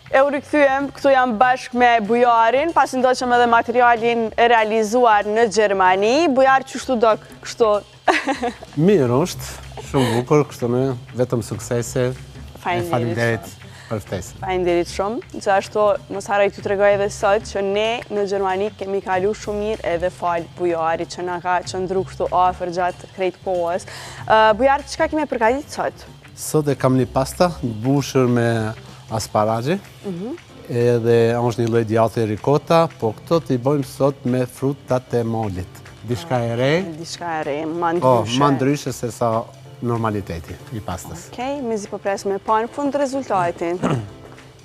E u rikthyem, këtu jam bashkë me Bujarin, pasi ndoqëm edhe materialin e realizuar në Gjermani. Bujar, qështu do kështu? Mirë është, shumë bukur, kështu në vetëm suksese. Faleminderit për ftesën. Faleminderit shumë. Gjithashtu, mos harroj t'ju tregoj edhe sot që ne në Gjermani kemi kalu shumë mirë edhe fal Bujarit që na ka qëndru kështu afër gjatë krejt kohës. Bujar, çka kemi përgatitur sot? Sot e kam një pasta mbushur me asparagje, edhe është një lloj djathë ricota, po këto t'i bëjmë sot me frutat e molit. Diçka e re. Diçka e re, ma ndryshe. Ma ndryshe se sa normaliteti i pastës. Okej, mezi po pres me pa në fund rezultatin.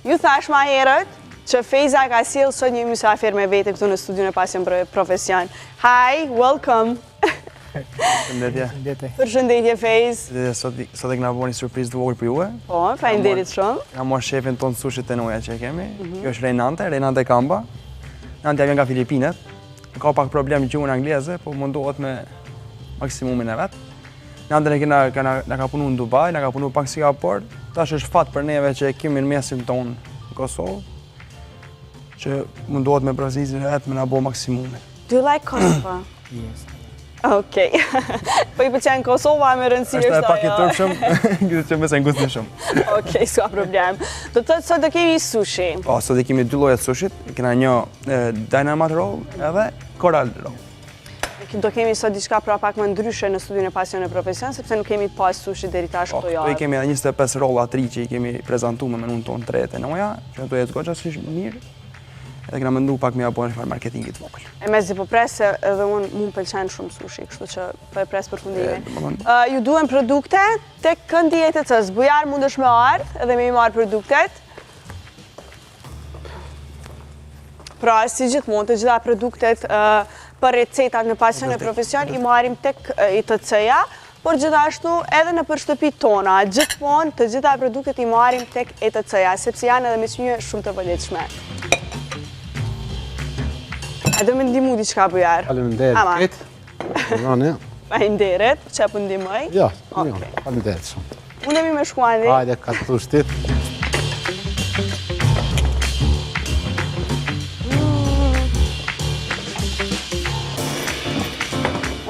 Ju thash ma herët që Fejza ka sjell sot një mysafir me vete këtu në studion e Pasion Profesion. Hi, welcome! Përshëndetje. Përshëndetje, Fejz. Sot e këna bërë një surprizë të vogël për juve. Po, faleminderit shumë. Kam marrë shefin tonë sushi të noja që kemi. Kjo është Renante Kamba. Renante vjen nga Filipinet. Ka pak problem gjuhën angleze, po mundohet me maksimumin e vet. Renante na ka punu në Dubai, na ka punu pak si Singapore. Tash është fat për neve që kemi në mesin tonë në Kosovë, që mundohet me brazizin e vet me na bëu maksimumin. Do you like Kosovo? Yes. Okej. Po i pëlqen Kosova me rëndësi është ajo. Është e pak i tërshëm, gjithë që mëse ngusni shumë. Okej, s'ka problem. Do të thotë sot do kemi sushi. Po, sot e kemi dy lloje sushit. Kena një Dynamite roll edhe Coral roll. Do kemi sot diçka pra pak më ndryshe në studion e Pasion Profesion, sepse nuk kemi pas sushi deri tash këto javë. Po, i kemi edhe 25 rolla tri që i kemi prezantuar me menun ton 3 të noja, që ato jetë goxha si mirë. Edhe kena mendu pak me apo në farë marketingit vogël. E mezi po pres se edhe unë mu pëlqen shumë sushi, kështu që po e pres përfundimin. Ju duhen produkte tek këndi ETC-s. Bujar mundesh me ardh edhe me i marrë produktet. Pra, si gjithmonë, të gjitha produktet për recetat në Pasion Profesion i marrim tek ETC-ja, por gjithashtu edhe në shtëpitë tona. Gjithmonë të gjitha produktet i marrim tek ETC-ja, sepse janë edhe me çmime shumë të vëlletshme. A do me ndimu diçka, Bujar? Faleminderit. Faleminderit, që po ndihmoj? Jo, faleminderit shumë. Mundemi me shkuani? Hajde, ka të thushtit.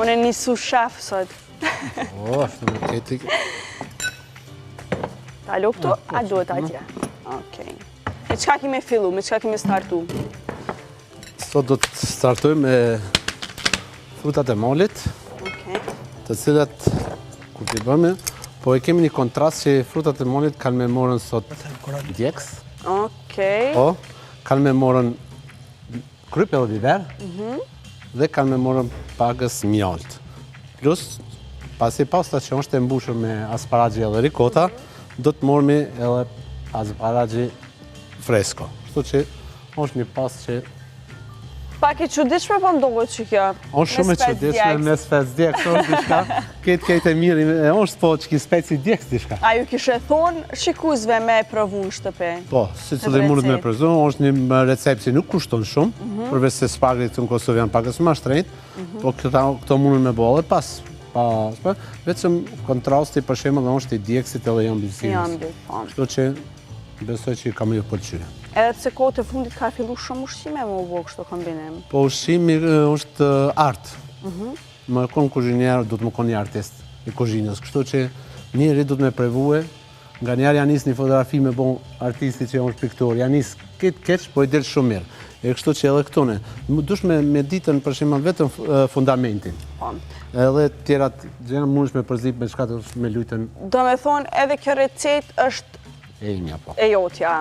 Unë e një sous chef sot. O, është në keti. Ta lo këtu? A duhet atje? Okej. Me qka kime fillu? Me qka kime startu? Sot do të startojmë me frutat e molit, të cilat, kur t'i bëme, po e kemi një kontrast që frutat e molit kanë me morën sot djeks. Okej. Po, kanë me morën kryp edhe biber, dhe kanë me morën pagës mjalt. Plus, pasi pasta që është e mbushur me asparagji edhe ricota, do të mormi edhe asparagji fresko. Kështu që është një pastë që Pak e qudishme po ndohet që kjo? Është shumë e qudishme me spec djeks, është diçka, ketë e mirë, është po që ki speci djeks diçka. A ju kishe thonë shikuzve me provu në shtëpi? Po, si që dhe mundet me provu, është një recept që nuk kushton shumë, përveç se spagrit në Kosovë janë pakës më shtrejt, po këto mundën me bo edhe pas, vetëm kontrasti për shemë dhe është i djeksit edhe janë bilësinës. Kështu që besoj që kam ju pëlqyre. Edhe pse kohët e fundit ka fillu shumë ushqime me u bo kështu kombinim? Po ushqimi është artë. Më konë kuzhinjerë, du të më konë një artist i kuzhinës. Kështu që njëri du të me prevue, nga njerë janë njës një fotografi me bo artisti që është piktor, janë njës këtë keq, po i delë shumë mirë. E kështu që edhe këtone, dush me ditën për shimë vetëm fundamentin. Edhe tjerat gjenë mundesh me përzip me shkatë me lujten. Do me thonë edhe kjo recet është e imja, po. E jotja.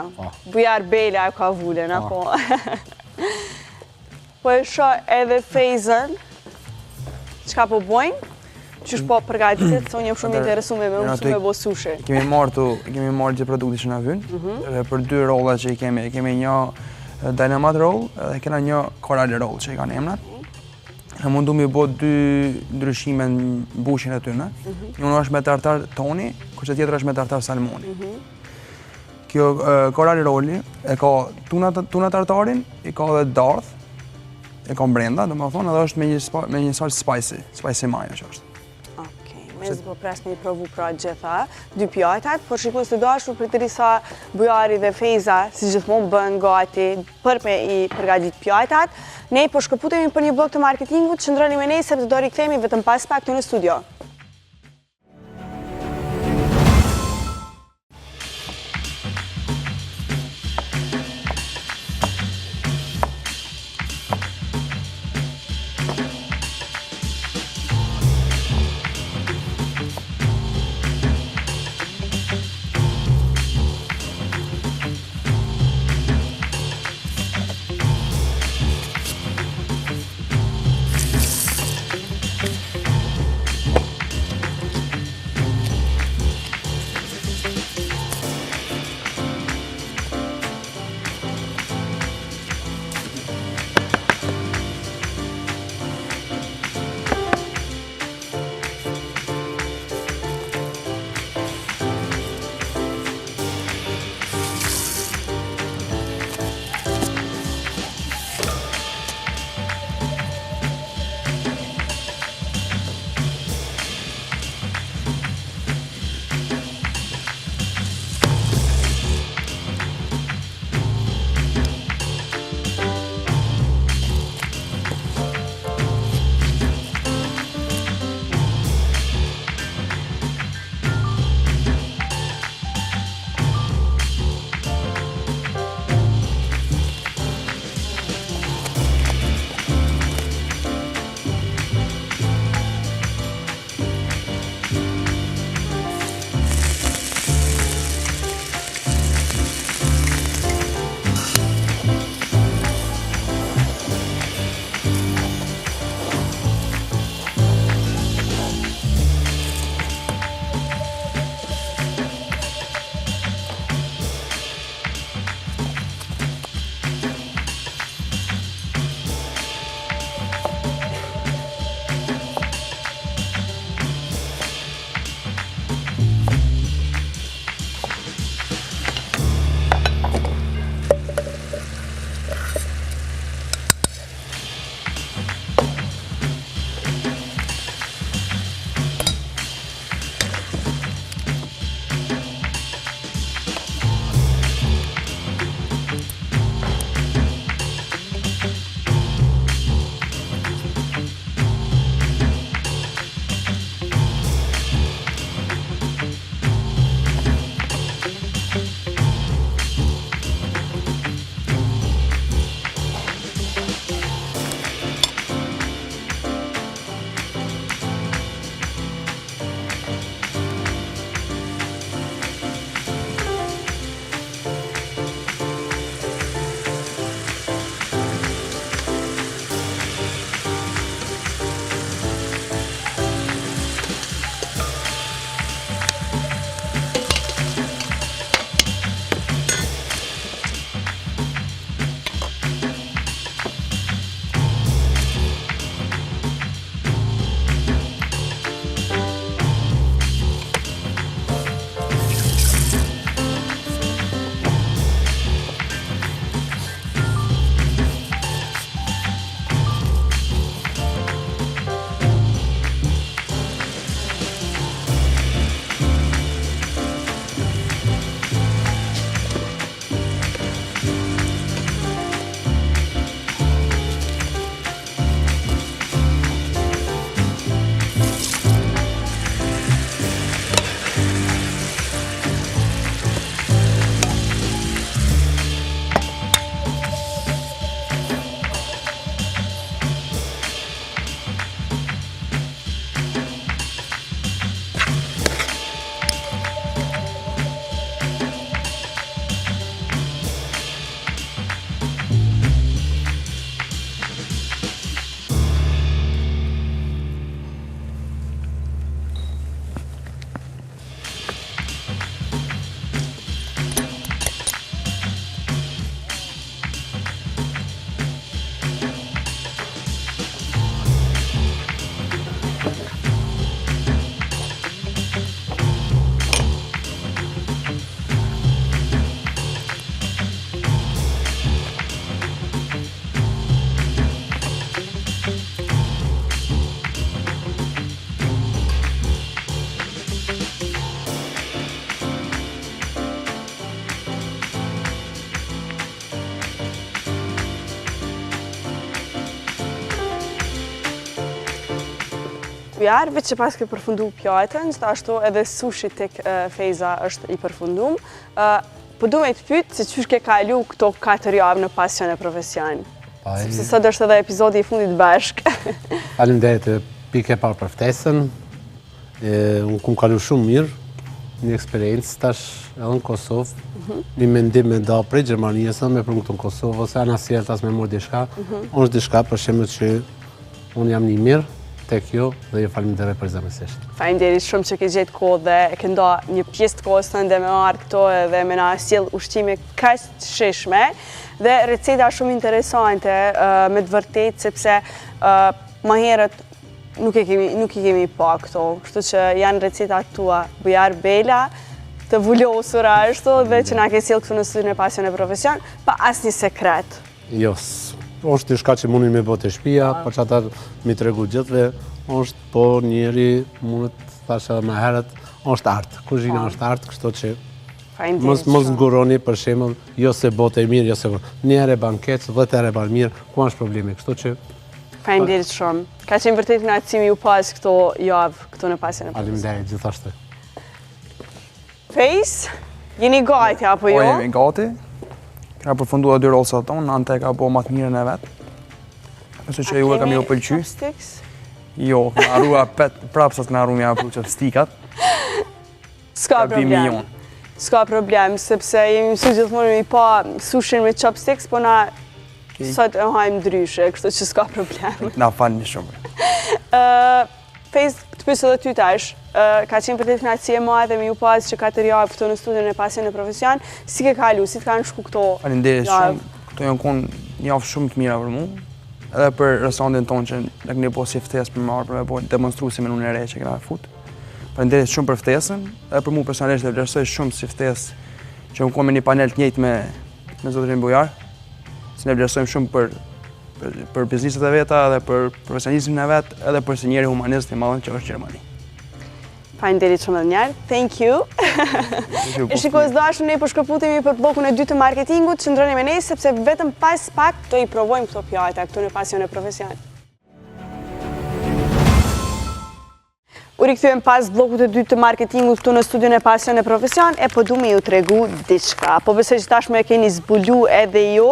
Bujar Bela e ka vullen, apo? Po e sho edhe Fejzën, qka po bojnë? Qysh po përgatitet, se unë jem shumë interesume me unë me bo sushi. Kemi marrë gjithë produkti që na vynë, për 2 rolla që i kemi një Dynamite roll dhe kena një Coral roll që i kanë emrat. E mundu mi bo 2 ndryshime në mbushin e tyne. Njënë është me tartar toni, kurse tjetër është me tartar salmoni. Kjo Coral rolli e ka tuna tartarin, i ka dhe dardh, e ka brenda, do më thonë, edhe është me një salë spicy mayo që është. Me zë po pres me i provu pra gjitha, 2 pjatat, por shikoj së dashur për të risa Bujari dhe Feza, si gjithmonë bën gati për me i përgadit pjatat. Ne po shkëputemi për një blok të marketingut, qëndroni me ne sepse do rikthehemi vetëm pas pak këtu në studio. Bujar, veç që pas ke përfundu pjatën, gjithashtu edhe sushi tek Fejza është i përfundum. Po du me të pytë se qysh ke kalu këto 4 javë në pasion e profesion. Sepse sot është edhe epizodi i fundit bashk. Faleminderit pike parë për ftesën. Unë kum kalu shumë mirë, një eksperiencë tash edhe në Kosovë. Një mendim me da prej Gjermanisë me për në Kosovë, ose anë asjerë tas me mërë dishka. Unë është dishka për shemë që unë jam një mirë, tek jo dhe ju faleminderit për zemësisht. Faleminderit shumë që ke gjetë kohë dhe e ke nda një pjesë të kohës tënde me marrë këto dhe me na sjell ushqime kaq të shishme dhe receta shumë interesante me të vërtetë sepse më herët nuk i kemi pa këto, kështu që janë recetat tua Bujar Bela të vullosura ashtu dhe që na ke sjell këtu në studion e Pasion e Profesion pa asnjë sekret. Jo, është diçka që mundin me botë e shpia, për që ata mi të regu gjithve, është po njeri mundet thashe edhe me herët, është artë, kuzhina është artë, kështu që mos nguroni për shembull, jo se botë e mirë, jo se një herë banket, 10 herë ban mirë, ku është problemi, kështu që faleminderit shumë. Ka qenë vërtet kënaqësi ju pas këto javë këtu në Pasion e Profesion. Faleminderit gjithashtu. Fejs, jeni gati apo jo? Po jemi gati. Ka përfundua 2 rolsat tonë, Ante ka po matë mirën e vetë. Nëse që ju e kam jo pëlqy. Jo, këna arrua prapsat këna arru mja pru qëpstikat. S'ka problem. S'ka problem, sepse jemi mësu gjithmonë i pa sushin me chopsticks, po na sot e hajmë ndryshe, kështu që s'ka problem. Na falni shumë. Fejs, të pyesë edhe ty tash, ka qenë vërtet kënaqësi e madhe me ju pas që 4 javë këtu në studion e Pasion e Profesion. Si ke kalu, si të kanë shku këto javë? Faleminderit shumë, këto janë konë një javë shumë të mira për mu. Edhe për restorantin tonë që në këni po si ftesë për marrë, për me po demonstru si menun e re që këna fut. Faleminderit shumë për ftesën, edhe për mu personalisht dhe vlerësoj shumë si ftesë që unë kom me një panel të njëjtë me zotërin Bujar. Si ne vlerësojmë shumë për bizniset e veta dhe për profesionizmin e vetë edhe për si njeri humanist i madhën që është Gjermani. Faleminderit shumë edhe njerë. Thank you. E shikoj dashur, ne po shkëputemi për bllokun e 2 të marketingut, qëndroni me ne sepse vetëm pas pak do i provojmë këto pjata këtu në Pasion e Profesion. U rikthyem pas bllokut të 2 të marketingut këtu në studion e Pasion e Profesion e po du me ju tregu diçka. Po besoj që tashmë e keni zbulu edhe ju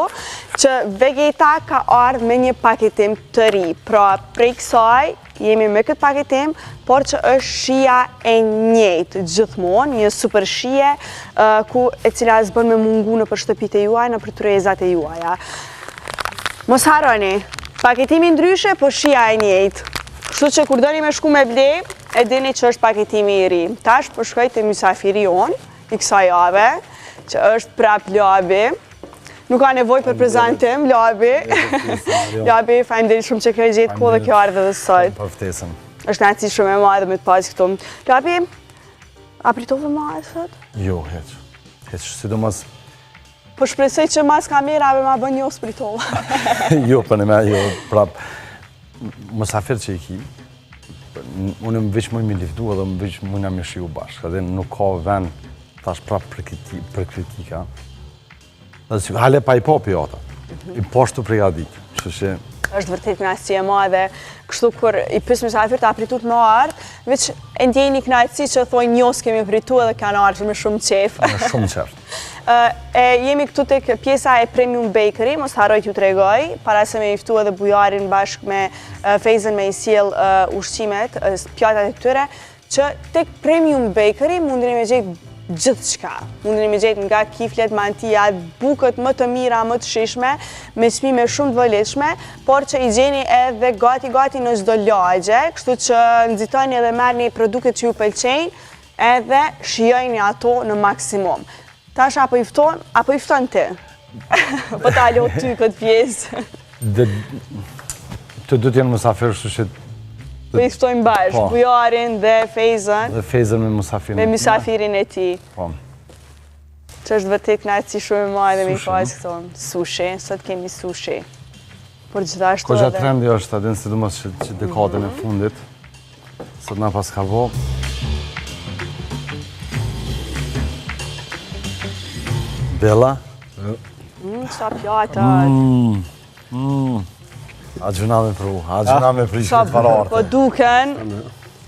që Vegeta ka ardhur me një paketim të ri. Pra prej kësaj jemi me këtë paketim, por që është shija e njëjtë gjithmonë, një super shije e cila zbën me mungu në për shtëpitë e juaj, në për tryezat e juaja. Mos harroni, paketimi ndryshe, po shija e njëjtë. Kështu që kur doni me shku me ble, e dini që është paketimi i ri. Tash po shkoj te mysafiri jon i kësaj jave, që është prap Labi. Nuk ka nevojë për prezantim, Labi. Labi, faleminderit shumë që ke gjetë kohë dhe kjo ardhe dhe sot. Për ftesën. Është kënaqësi shumë e madhe me të pas këtu. Labi, a pritove më sot? Jo, heq. Heq, sidomos. Po shpresoj që mas kamerave ma bën një spritova. Jo, për në me, jo, prap. Mësafir që i ki, unë më veç më mi liftu edhe më veç më nga mi shiu bashkë, edhe nuk ka vend tash prap për kritika. Hale pa i popi ata, i poshtu pregadit, që që... është vërtet kënaqësi e madhe, kështu kur i pyes mysafir të apritur të më ardh, veç e ndjeni kënaqësi që thojnë njos kemi pritu edhe kanë ardhur me shumë qef. Me shumë qef. Jemi këtu tek pjesa e Premium Bakery, mos harroj t'ju tregoj, para se me iftu edhe Bujarin bashkë me Fejzën me i sjell ushqimet, pjatat e tyre, që tek Premium Bakery mundeni me gjetë gjithçka. Mundeni me gjetë nga kiflet, mantijat, bukët më të mira, më të shishme, me çmime shumë të vëlidhshme, por që i gjeni edhe gati në çdo lagje, kështu që nxitoni edhe merrni produktet që ju pëlqejnë, edhe shijojni ato në maksimum. Tash apo i fton ti? Po ta alo ty këtë pjesë. Të du t'jenë mësafir, kështu që... Po i ftojmë bashkë, Bujarin dhe Fejzën. Dhe Fejzën me mësafirin e ti. Me mësafirin e ti. Po. Që është vërtet kënaqësi shumë e madhe me i pas këto. Sushi, sot kemi sushi. Por gjithashtu edhe... Ko gjatë trendi është, adin sidomos që dekadën e fundit. Sot na pas ka vo. Bella. Sa pjatat. A gjuna me pru, a gjuna me prishtë të farartë. Po duken,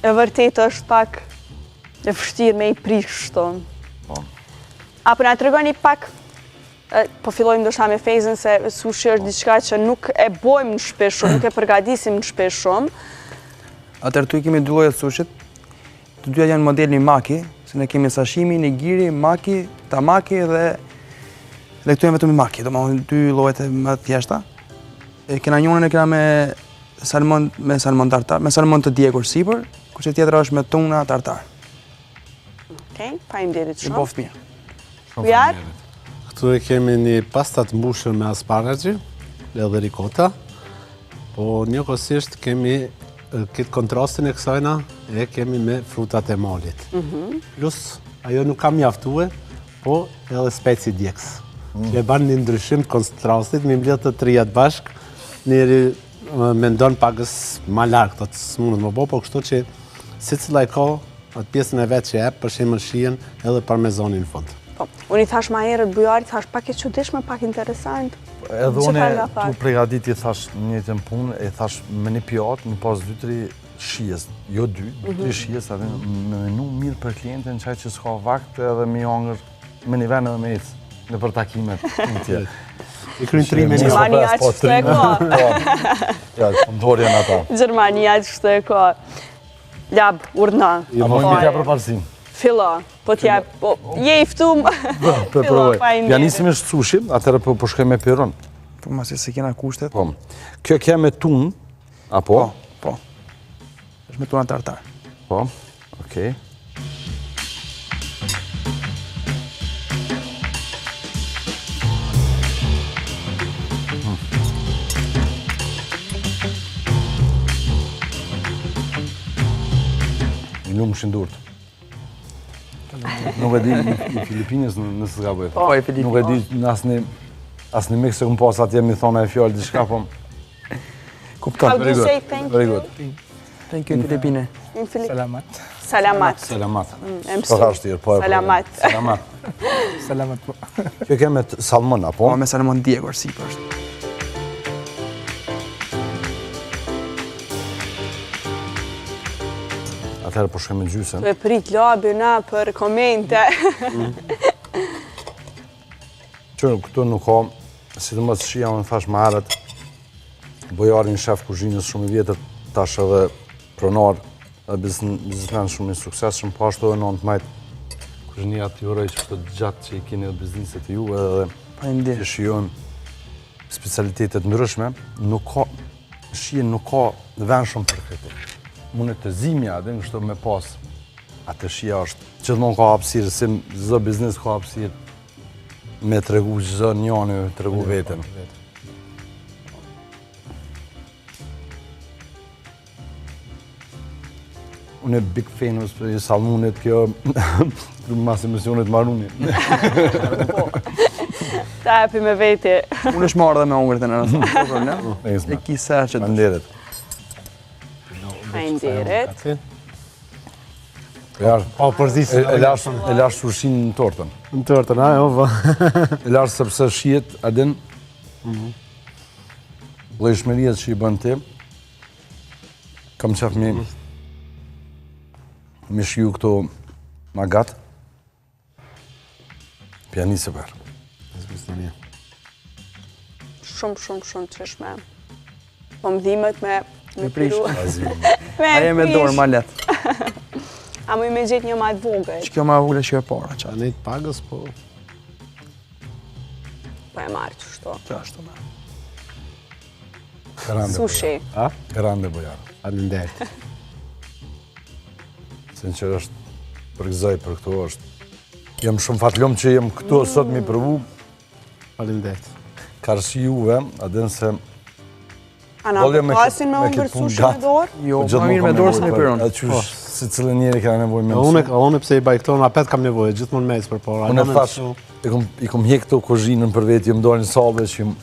e vërtet është pak e vështirë me I prish kështu. Apo na tregoni pak, po fillojmë ndoshta me Fejzën se sushi është diçka që nuk e bojmë në shpesh shumë, nuk e përgatisim në shpesh shumë. Atëherë tu I kemi dy lloje të sushit. Të dyja janë modeli maki, se ne kemi sashimi, nigiri, maki, tamaki dhe këtu janë vetëm maki, domethënë dy llojet e më të thjeshta. Kena njërin e kena me salmon tartar, me salmon të djegur sipër, kurse tjetra është me tuna tartar. Okej, faleminderit Që shumë. boft mirë. Bujar? Këtu e kemi një pasta të mbushur me asparagji edhe rikota, po njëkohësisht kemi këtë kontrastin e kësajna e kemi me frutat e malit. Plus, ajo nuk ka mjaftue, po edhe speci djeks. Që e ban një ndryshim të kontrastit, mi mbledh të trijat bashk, njëri mendon pagës ma larkë, të s'mundet më bo, po kështu që si cila e ka atë pjesën e vetë që e për shemën shien edhe parmezanin në fund. Po, unë I thash ma herët Bujarit, thash pak e çuditshme, pak interesant. Edhe Që unë ka nga pak? tu pregaditi thash një të punë, e thash me një pjatë, në pas 2-3 shijes, jo 2-3 shijes, atë me menu mirë për klientin, qaj që s'ka vakt edhe me hangër me një venë edhe me ecë, në për takimet në tjerë. I kryin 3 me një. Gjermania kështu e ka. Ja, ndorja në ata. Gjermania kështu e ka. Lab, urna. Apo një tja për parësim. Fillo, po t'ja, po, je I ftum. Për Fillo, provoj. faleminderit. Pianisim është sushi, atërë po shkoj me pyron. Po masi se kena kushtet. Po. Kjo kja me tunë, apo? Po. Është me tuna tartar. Po, okej. I lumë shindurët. Nuk e di I Filipinës nësë s'ka bëjë. Po, I Filipinës. Nuk e di në asni mikë se këmë pas atje mi thona e fjallë diçka, po... Kupton. How do you say thank Very you? good. Thank you Filipine. In Filip... Salamat. Salamat. Selamat. E Po ka shtirë, po e Salamat. Selamat. Salamat po. Kjo keme salmon, apo? Po me salmon djegur sipër është. Atëherë po shkojmë me gjysën. Me prit labi na për komente. Që këtu nuk ka, si të mos shia, unë thash më herët, Bojarin shef kuzhinës shumë I vjetër, tash edhe pronar, edhe biznesmen shumë I suksesshëm, po ashtu edhe 9 majt kuzhinia të juroj që të gjatë që I keni edhe bizniset e ju, edhe Faleminderit. që shijojmë specialitetet ndryshme, nuk ka, shien nuk ka vend shumë për këtë. Mune të zimja, dhe në kështu me pas, atë shia është, gjithmonë ka hapësirë, si çdo biznes ka hapësirë, me tregu çdo njëri, tregu veten. Unë e big fan për salmonit kjo, mas emisionit marruni. Ta hapi me veti. Unë është marrë dhe me hungrit e në rësë. Problem. E kisa që të... Faleminderit. Faleminderit. Po, përzisë. E lash sushin në tortën. Në tortën, a, jo, po. E lash sepse shihet, adin, vlejshmëria që I bën ti, kam qef me shiju këto magat, pianisë për. Shumë qëshme. Po mdhimet me prish. piru. Aje me dorë ma letë. A mu I me gjetë një ma të vogël. Që kjo ma vogël që e para, që A nejtë pagës, po... Po e marrë qështu. kjo është me. Grande Sushi. A? Grande bojar. Faleminderit. Sinqerisht, përgëzoj për këto është. Jem shumë fatlum që jem këtu sot mi provu, Faleminderit. karshi juve, adin se... A na Volja me përkasin me me unë këtë për punë sushi gatë. me dorë? Jo, Po gjithmonë ma mirë me kam dorë se me nevojë pyron. për- Qysh, si cilën njeri ka nevojë me Unë pse I baj këto, në apet kam nevojë, gjithmonë mes për por. Unë e thash, I kom hjek këto kuzhinën për vetë, jë më dojnë sabe që jë...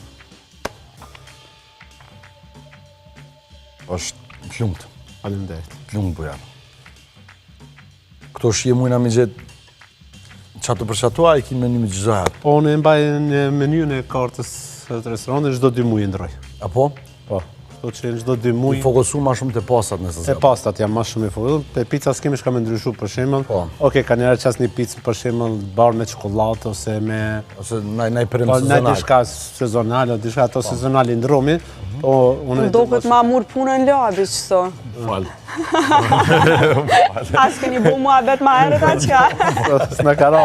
është plumët, Faleminderit. plumët bojar. Këto shije mujna me gjetë qato për qato, a I kinë menu me gjitha herë. Po, unë e mbaj në menyn e kartës të restorantit, çdo 2 muaj ndroj. Apo? Po. kështu që në çdo 2 muaj. I fokusu ma shumë të pastat nëse E pastat jam ma shumë i fokusu. Te pica s'kemi shka me ndryshu për shembull. Okej, ka njerë qas një picë për shembull barë me çokoladë ose me ose naj përëm po sezonal. na diçka sezonale, diçka ato sezonale ndromi. Po unë Duket ma mur punën labi qëto. Fal. As keni bu mua bet ma herët atë qka. s'na ka ra.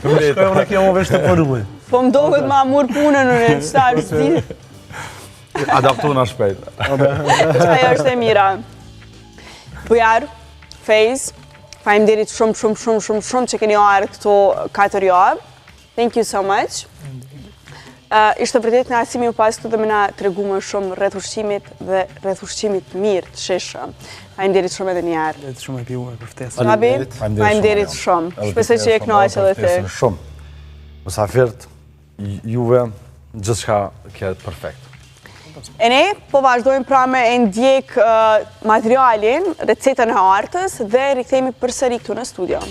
Unë kjo më vesh të punuar. Po më duket ma mur punën unë, qëta është di. Adaptu na shpejt. Ajo është e mira. Bujar, Fejz, faleminderit shumë që keni ardhur këtu 4 javë. Thank you so much. Ishte vërtet në arsimi u pas këtu dhe me na tregu më shumë rreth ushqimit dhe rreth ushqimit mirë të shishëm. Faleminderit shumë edhe një herë. Dhe të shumë e piuar për ftesën. Nabi, faleminderit shumë. Shpresoj që je kënaqur edhe ti. Shumë. Musafirët, juve, gjithçka kjetë perfekt. E ne po vazhdojmë pra me ndjek materialin, recetën e artës dhe rikthehemi përsëri këtu në studio.